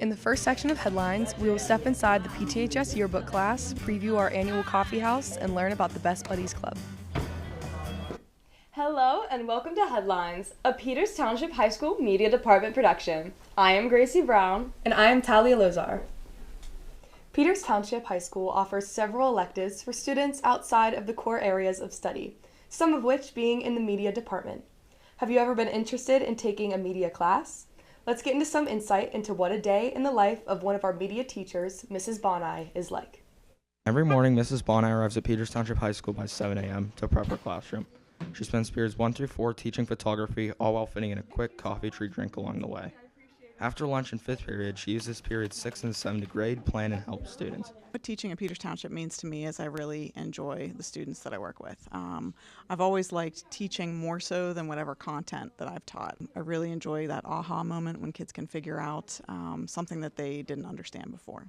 In the first section of headlines, we will step inside the PTHS Yearbook class, preview our annual Coffeehouse, and learn about the Best Buddies Club. Hello and welcome to Headlines, a Peters Township High School Media Department production. I am Gracie Brown. And I am Talia Lozar. Peters Township High School offers several electives for students outside of the core areas of study, some of which being in the media department. Have you ever been interested in taking a media class? Let's get into some insight into what a day in the life of one of our media teachers, Mrs. Boni, is like. Every morning, Mrs. Boni arrives at Peters Township High School by 7 a.m. to prep her classroom. She spends periods 1 through 4 teaching photography, all while fitting in a quick coffee tree drink along the way. After lunch and 5th period, she uses periods 6 and 7 to grade, plan, and help students. What teaching at Peters Township means to me is I really enjoy the students that I work with. I've always liked teaching more so than whatever content that I've taught. I really enjoy that aha moment when kids can figure out something that they didn't understand before.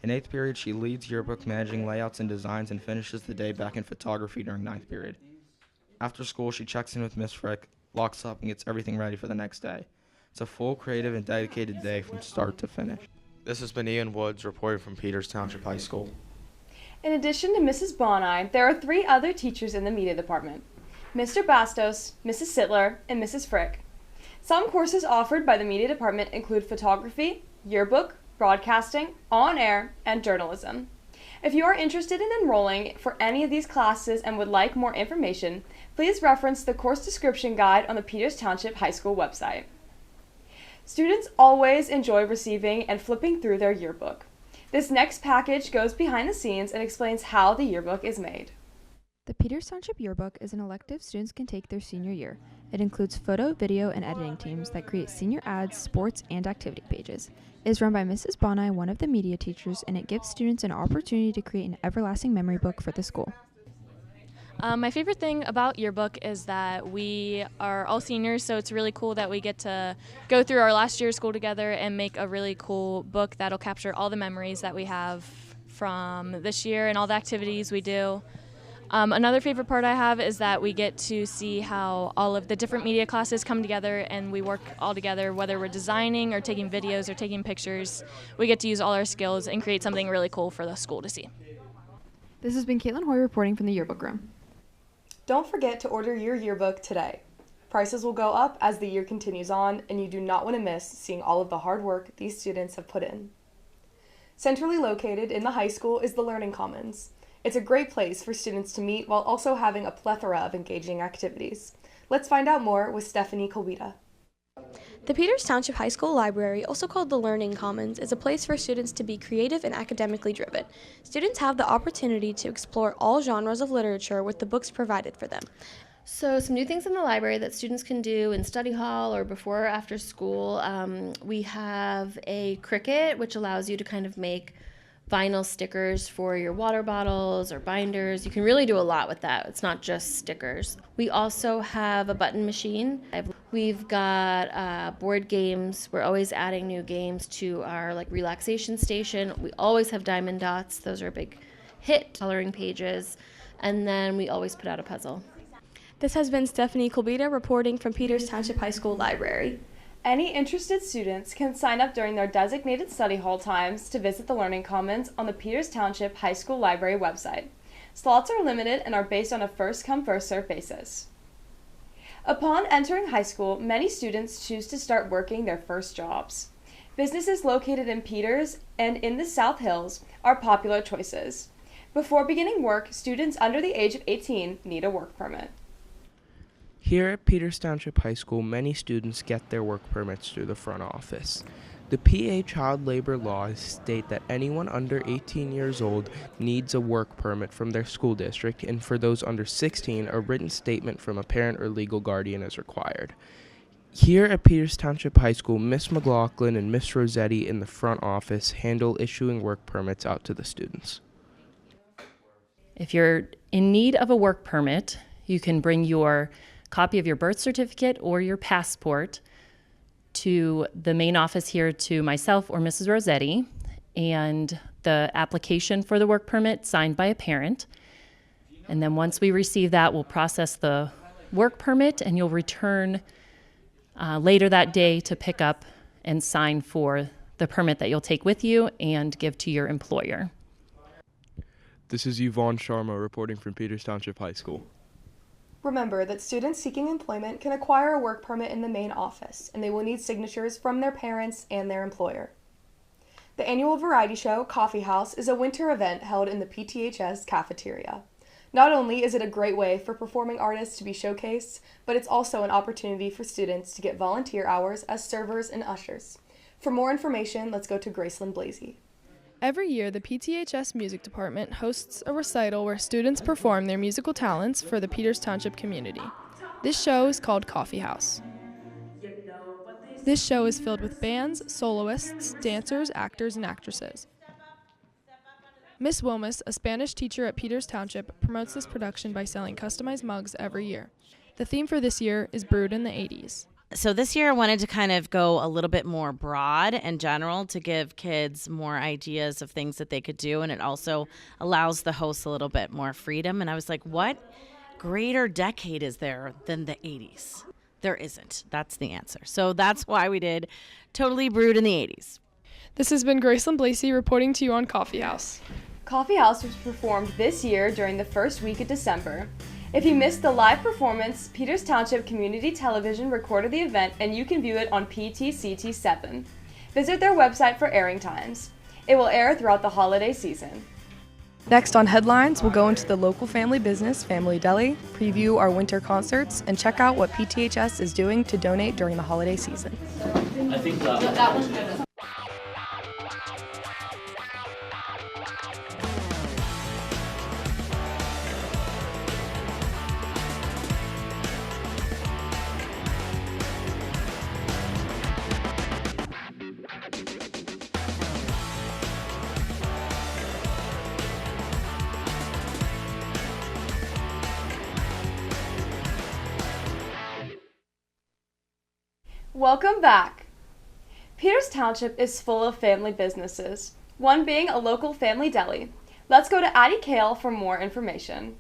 In 8th period, she leads yearbook managing layouts and designs and finishes the day back in photography during 9th period. After school, she checks in with Miss Frick, locks up, and gets everything ready for the next day. It's a full, creative, and dedicated day from start to finish. This has been Ian Woods reporting from Peters Township High School. In addition to Mrs. Boni, there are 3 other teachers in the media department: Mr. Bastos, Mrs. Sittler, and Mrs. Frick. Some courses offered by the media department include photography, yearbook, broadcasting, on-air, and journalism. If you are interested in enrolling for any of these classes and would like more information, please reference the course description guide on the Peters Township High School website. Students always enjoy receiving and flipping through their yearbook. This next package goes behind the scenes and explains how the yearbook is made. The Peters Township Yearbook is an elective students can take their senior year. It includes photo, video, and editing teams that create senior ads, sports, and activity pages. It is run by Mrs. Boni, one of the media teachers, and it gives students an opportunity to create an everlasting memory book for the school. My favorite thing about Yearbook is that we are all seniors, so it's really cool that we get to go through our last year of school together and make a really cool book that'll capture all the memories that we have from this year and all the activities we do. Another favorite part I have is that we get to see how all of the different media classes come together and we work all together, whether we're designing or taking videos or taking pictures. We get to use all our skills and create something really cool for the school to see. This has been Caitlin Hoy reporting from the Yearbook Room. Don't forget to order your yearbook today. Prices will go up as the year continues on, and you do not want to miss seeing all of the hard work these students have put in. Centrally located in the high school is the Learning Commons. It's a great place for students to meet while also having a plethora of engaging activities. Let's find out more with Stephanie Colbita. The Peters Township High School Library, also called the Learning Commons, is a place for students to be creative and academically driven. Students have the opportunity to explore all genres of literature with the books provided for them. So some new things in the library that students can do in study hall or before or after school. We have a Cricut, which allows you to kind of make vinyl stickers for your water bottles or binders. You can really do a lot with that. It's not just stickers. We also have a button machine. We've got board games. We're always adding new games to our relaxation station. We always have diamond dots. Those are a big hit. Coloring pages. And then we always put out a puzzle. This has been Stephanie Colbita reporting from Peters Township High School Library. Any interested students can sign up during their designated study hall times to visit the Learning Commons on the Peters Township High School Library website. Slots are limited and are based on a first-come, first-served basis. Upon entering high school, many students choose to start working their first jobs. Businesses located in Peters and in the South Hills are popular choices. Before beginning work, students under the age of 18 need a work permit. Here at Peters Township High School, many students get their work permits through the front office. The PA child labor laws state that anyone under 18 years old needs a work permit from their school district, and for those under 16, a written statement from a parent or legal guardian is required. Here at Peters Township High School, Miss McLaughlin and Miss Rossetti in the front office handle issuing work permits out to the students. If you're in need of a work permit, you can bring your copy of your birth certificate or your passport to the main office here to myself or Mrs. Rossetti, and the application for the work permit signed by a parent. And then once we receive that, we'll process the work permit and you'll return later that day to pick up and sign for the permit that you'll take with you and give to your employer. This is Yvonne Sharma reporting from Peters Township High School. Remember that students seeking employment can acquire a work permit in the main office, and they will need signatures from their parents and their employer. The annual variety show, Coffeehouse, is a winter event held in the PTHS cafeteria. Not only is it a great way for performing artists to be showcased, but it's also an opportunity for students to get volunteer hours as servers and ushers. For more information, let's go to Graceland Blasey. Every year, the PTHS Music Department hosts a recital where students perform their musical talents for the Peters Township community. This show is called Coffeehouse. This show is filled with bands, soloists, dancers, actors, and actresses. Miss Wilmus, a Spanish teacher at Peters Township, promotes this production by selling customized mugs every year. The theme for this year is Brewed in the 80s. So this year I wanted to kind of go a little bit more broad and general to give kids more ideas of things that they could do, and it also allows the hosts a little bit more freedom. And I was like, what greater decade is there than the 80s? There isn't. That's the answer. So that's why we did Totally Brewed in the 80s. This has been Graceland Blasey reporting to you on Coffeehouse. Coffeehouse was performed this year during the first week of December. If you missed the live performance, Peters Township Community Television recorded the event and you can view it on PTCT7. Visit their website for airing times. It will air throughout the holiday season. Next on Headlines, we'll go into the local family business, Family Deli, preview our winter concerts, and check out what PTHS is doing to donate during the holiday season. I think that one's good. Welcome back. Peters Township is full of family businesses, one being a local family deli. Let's go to Addie Kale for more information.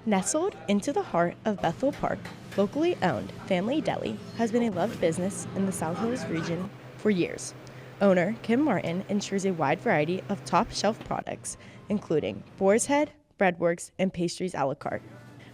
Nestled into the heart of Bethel Park, locally owned Family Deli has been a loved business in the South Hills region for years. Owner Kim Martin ensures a wide variety of top-shelf products, including Boar's Head, Breadworks, and pastries a la carte.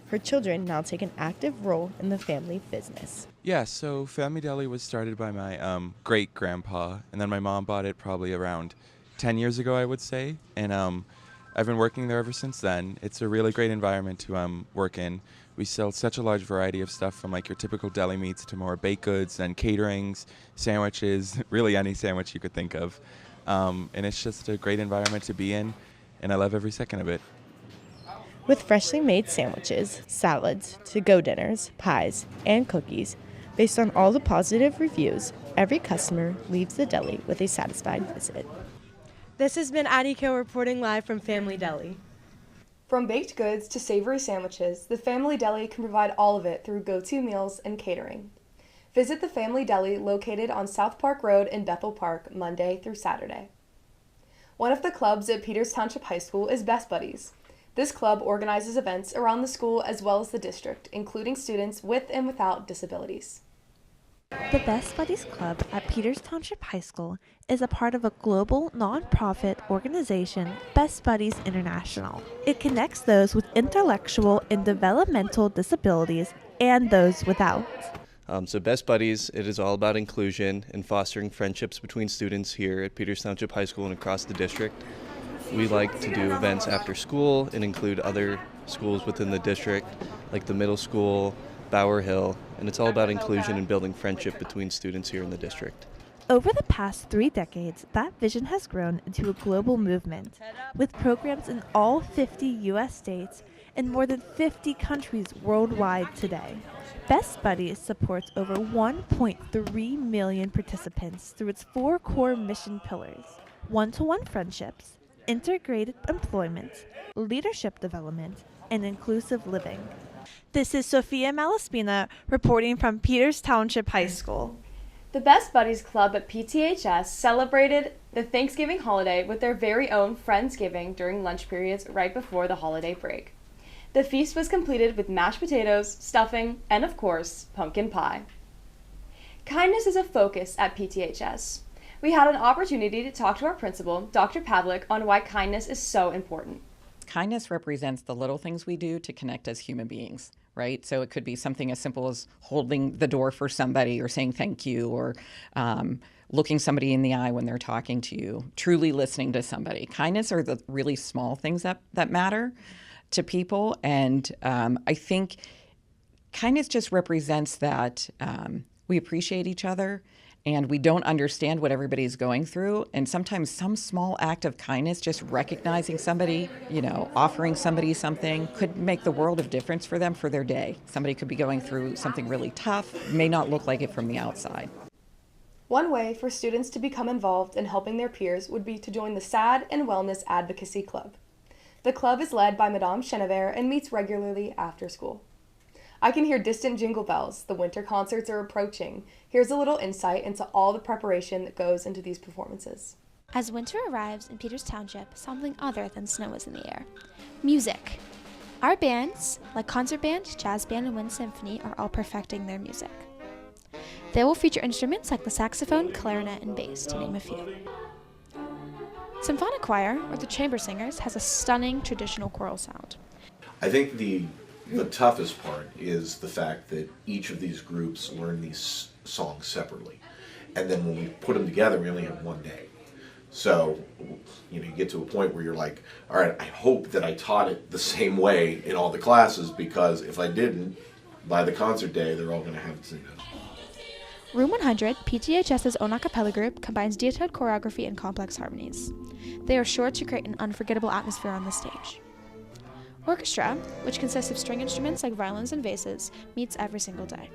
Her children now take an active role in the family business. Yeah, so Family Deli was started by my great-grandpa, and then my mom bought it probably around 10 years ago, I would say, and I've been working there ever since then. It's a really great environment to work in. We sell such a large variety of stuff, from like your typical deli meats to more baked goods and caterings, sandwiches, really any sandwich you could think of. And it's just a great environment to be in, and I love every second of it. With freshly made sandwiches, salads, to-go dinners, pies, and cookies, based on all the positive reviews, every customer leaves the deli with a satisfied visit. This has been Addie Kill reporting live from Family Deli. From baked goods to savory sandwiches, the Family Deli can provide all of it through go-to meals and catering. Visit the Family Deli located on South Park Road in Bethel Park Monday through Saturday. One of the clubs at Peters Township High School is Best Buddies. This club organizes events around the school as well as the district, including students with and without disabilities. The Best Buddies Club at Peters Township High School is a part of a global nonprofit organization, Best Buddies International. It connects those with intellectual and developmental disabilities and those without. So Best Buddies, it is all about inclusion and fostering friendships between students here at Peters Township High School and across the district. We like to do events after school and include other schools within the district, like the middle school, Bower Hill, and it's all about inclusion and building friendship between students here in the district. Over the past 3 decades, that vision has grown into a global movement, with programs in all 50 U.S. states and more than 50 countries worldwide today. Best Buddies supports over 1.3 million participants through its 4 core mission pillars: one-to-one friendships, integrated employment, leadership development, and inclusive living. This is Sophia Malaspina reporting from Peters Township High School. The Best Buddies Club at PTHS celebrated the Thanksgiving holiday with their very own Friendsgiving during lunch periods right before the holiday break. The feast was completed with mashed potatoes, stuffing, and of course, pumpkin pie. Kindness is a focus at PTHS. We had an opportunity to talk to our principal, Dr. Pavlik, on why kindness is so important. Kindness represents the little things we do to connect as human beings, right? So it could be something as simple as holding the door for somebody or saying thank you, or looking somebody in the eye when they're talking to you, truly listening to somebody. Kindness are the really small things that matter to people. And I think kindness just represents that we appreciate each other and we don't understand what everybody's going through. And sometimes some small act of kindness, just recognizing somebody, offering somebody something, could make the world of difference for them for their day. Somebody could be going through something really tough, may not look like it from the outside. One way for students to become involved in helping their peers would be to join the SAD and Wellness Advocacy Club. The club is led by Madame Chenevert and meets regularly after school. I can hear distant jingle bells. The winter concerts are approaching. Here's a little insight into all the preparation that goes into these performances. As winter arrives in Peters Township, something other than snow is in the air. Music. Our bands, like concert band, jazz band, and wind symphony, are all perfecting their music. They will feature instruments like the saxophone, clarinet, and bass, to name a few. Symphonic choir, or the chamber singers, has a stunning traditional choral sound. I think the toughest part is the fact that each of these groups learn these songs separately. And then when we put them together, we only have one day. So, you get to a point where you're like, all right, I hope that I taught it the same way in all the classes, because if I didn't, by the concert day, they're all going to have to sing that. Room 100, PTHS's own a cappella group, combines detailed choreography and complex harmonies. They are sure to create an unforgettable atmosphere on the stage. Orchestra, which consists of string instruments like violins and basses, meets every single day.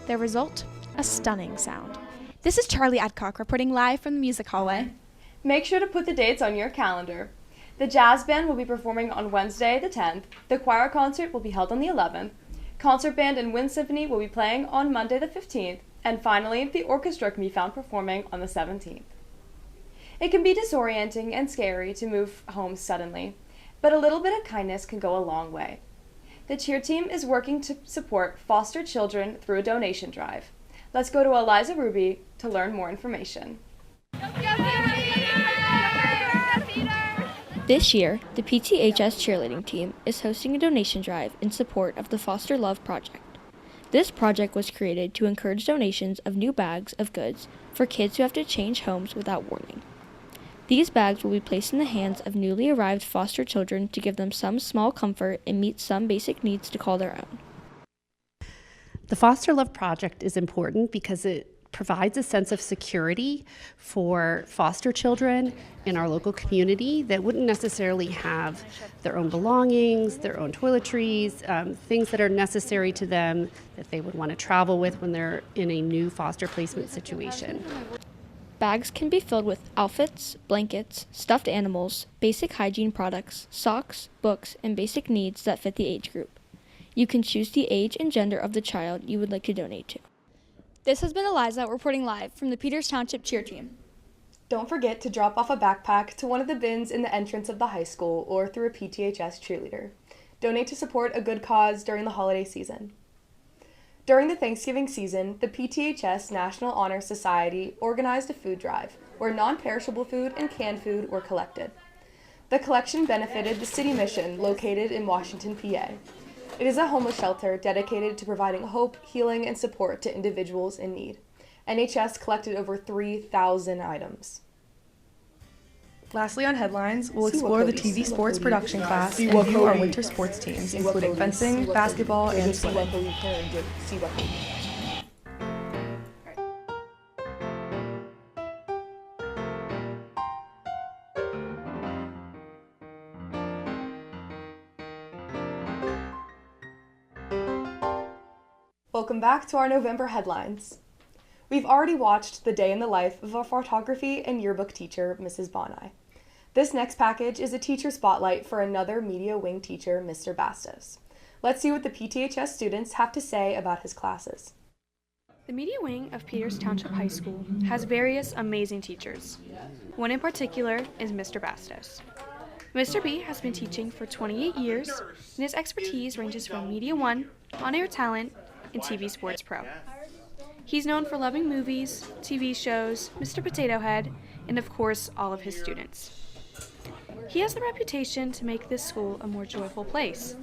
Their result? A stunning sound. This is Charlie Adcock reporting live from the music hallway. Make sure to put the dates on your calendar. The jazz band will be performing on Wednesday the 10th, the choir concert will be held on the 11th, concert band and wind symphony will be playing on Monday the 15th, and finally, the orchestra can be found performing on the 17th. It can be disorienting and scary to move home suddenly, but a little bit of kindness can go a long way. The cheer team is working to support foster children through a donation drive. Let's go to Eliza Ruby to learn more information. This year, the PTHS cheerleading team is hosting a donation drive in support of the Foster Love Project. This project was created to encourage donations of new bags of goods for kids who have to change homes without warning. These bags will be placed in the hands of newly arrived foster children to give them some small comfort and meet some basic needs to call their own. The Foster Love Project is important because it provides a sense of security for foster children in our local community that wouldn't necessarily have their own belongings, their own toiletries, things that are necessary to them that they would want to travel with when they're in a new foster placement situation. Bags can be filled with outfits, blankets, stuffed animals, basic hygiene products, socks, books, and basic needs that fit the age group. You can choose the age and gender of the child you would like to donate to. This has been Eliza reporting live from the Peters Township cheer team. Don't forget to drop off a backpack to one of the bins in the entrance of the high school or through a PTHS cheerleader. Donate to support a good cause during the holiday season. During the Thanksgiving season, the PTHS National Honor Society organized a food drive where non-perishable food and canned food were collected. The collection benefited the City Mission located in Washington, PA. It is a homeless shelter dedicated to providing hope, healing, and support to individuals in need. NHS collected over 3,000 items. Lastly on headlines, we'll explore the TV sports production class and view our winter sports teams, including fencing, basketball, and swimming. Welcome back to our November headlines. We've already watched the day in the life of our photography and yearbook teacher, Mrs. Boni. This next package is a teacher spotlight for another media wing teacher, Mr. Bastos. Let's see what the PTHS students have to say about his classes. The media wing of Peters Township High School has various amazing teachers. One in particular is Mr. Bastos. Mr. B has been teaching for 28 years, and his expertise ranges from Media One, on-air talent, and TV Sports Pro. He's known for loving movies, TV shows, Mr. Potato Head, and of course, all of his students. He has the reputation to make this school a more joyful place.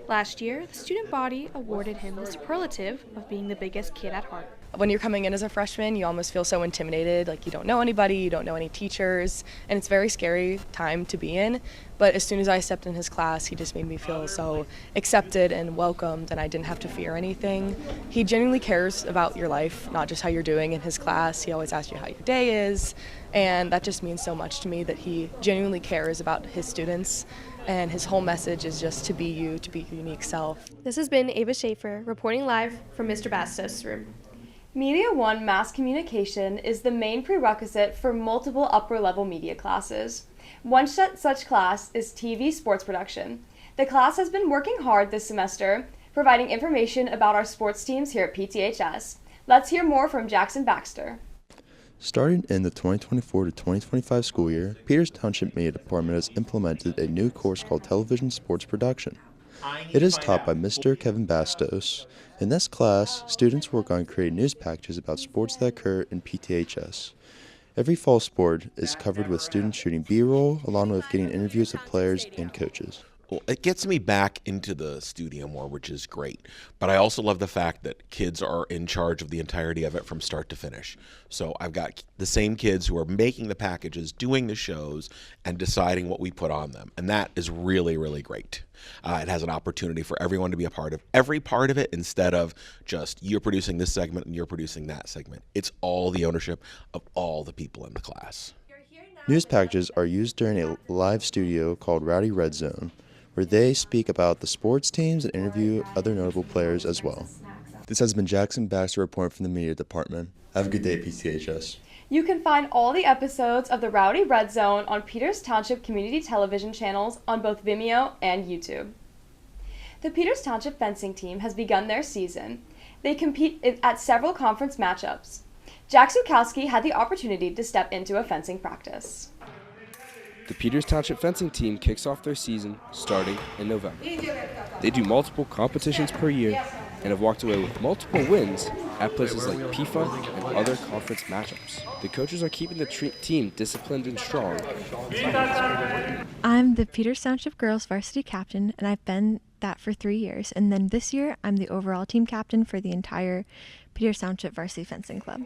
Last year, the student body awarded him the superlative of being the biggest kid at heart. When you're coming in as a freshman, you almost feel so intimidated, like you don't know anybody, you don't know any teachers, and it's a very scary time to be in. But as soon as I stepped in his class, he just made me feel so accepted and welcomed, and I didn't have to fear anything. He genuinely cares about your life, not just how you're doing in his class. He always asks you how your day is, and that just means so much to me that he genuinely cares about his students. And his whole message is just to be you, to be your unique self. This has been Ava Schaefer reporting live from Mr. Bastos' room. Media 1 mass communication is the main prerequisite for multiple upper-level media classes. One such class is TV sports production. The class has been working hard this semester, providing information about our sports teams here at PTHS. Let's hear more from Jackson Baxter. Starting in the 2024 to 2025 school year, Peters Township Media Department has implemented a new course called Television Sports Production. It is taught by Mr. Kevin Bastos. In this class, students work on creating news packages about sports that occur in PTHS. Every fall sport is covered with students shooting B-roll, along with getting interviews of players and coaches. Well, it gets me back into the studio more, which is great. But I also love the fact that kids are in charge of the entirety of it from start to finish. So I've got the same kids who are making the packages, doing the shows, and deciding what we put on them. And that is really, really great. It has an opportunity for everyone to be a part of every part of it instead of just you're producing this segment and you're producing that segment. It's all the ownership of all the people in the class. News packages are used during a live studio called Rowdy Red Zone, where they speak about the sports teams and interview other notable players as well. This has been Jackson Baxter reporting from the media department. Have a good day, PTHS. You can find all the episodes of the Rowdy Red Zone on Peters Township Community Television channels on both Vimeo and YouTube. The Peters Township fencing team has begun their season. They compete at several conference matchups. Jack Zukowski had the opportunity to step into a fencing practice. The Peters Township fencing team kicks off their season starting in November. They do multiple competitions per year and have walked away with multiple wins at places like PIFA and other conference matchups. The coaches are keeping the team disciplined and strong. I'm the Peters Township girls varsity captain, and I've been that for 3 years. And then this year, I'm the overall team captain for the entire Peters Township varsity fencing club.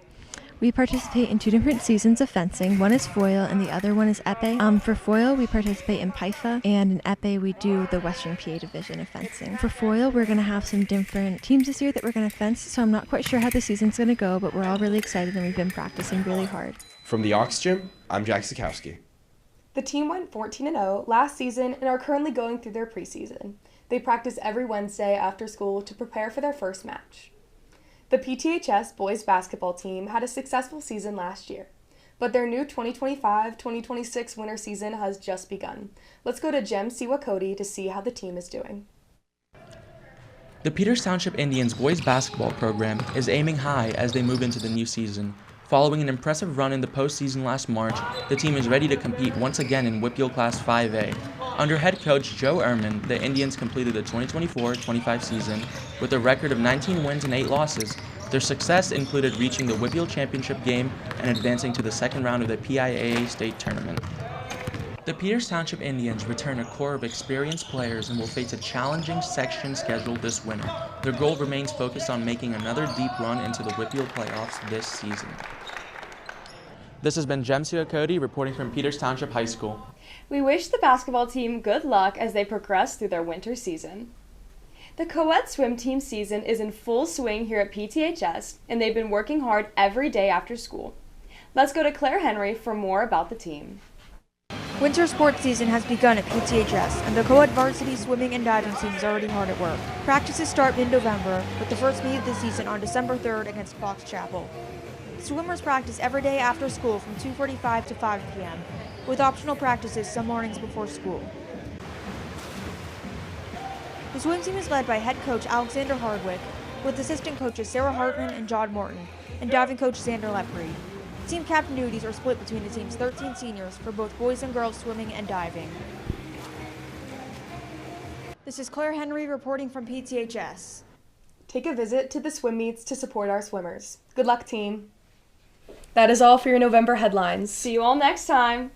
We participate in 2 different seasons of fencing. One is foil and the other one is épée. For foil, we participate in PIFA, and in épée, we do the Western PA division of fencing. For foil, we're going to have some different teams this year that we're going to fence, so I'm not quite sure how the season's going to go, but we're all really excited and we've been practicing really hard. From the Ox Gym, I'm Jack Zukowski. The team went 14-0 last season and are currently going through their preseason. They practice every Wednesday after school to prepare for their first match. The PTHS boys basketball team had a successful season last year, but their new 2025-2026 winter season has just begun. Let's go to Jem Siwa-Cody to see how the team is doing. The Peters Township Indians boys basketball program is aiming high as they move into the new season. Following an impressive run in the postseason last March, the team is ready to compete once again in WPIAL Class 5A. Under head coach Joe Ehrman, the Indians completed the 2024-25 season with a record of 19 wins and 8 losses. Their success included reaching the WPIAL championship game and advancing to the second round of the PIAA state tournament. The Peters Township Indians return a core of experienced players and will face a challenging section schedule this winter. Their goal remains focused on making another deep run into the WPIAL playoffs this season. This has been Jem Siwa-Cody reporting from Peters Township High School. We wish the basketball team good luck as they progress through their winter season. The co-ed swim team season is in full swing here at PTHS, and they've been working hard every day after school. Let's go to Claire Henry for more about the team. Winter sports season has begun at PTHS, and the co-ed varsity swimming and diving team is already hard at work. Practices start mid-November, with the first meet of the season on December 3rd against Fox Chapel. Swimmers practice every day after school from 2:45 to 5 p.m., with optional practices some mornings before school. The swim team is led by head coach Alexander Hardwick, with assistant coaches Sarah Hartman and John Morton, and diving coach Xander Lepre. Team captain duties are split between the team's 13 seniors for both boys and girls swimming and diving. This is Claire Henry reporting from PTHS. take a visit to the swim meets to support our swimmers. Good luck, team. That is all for your November headlines. See you all next time.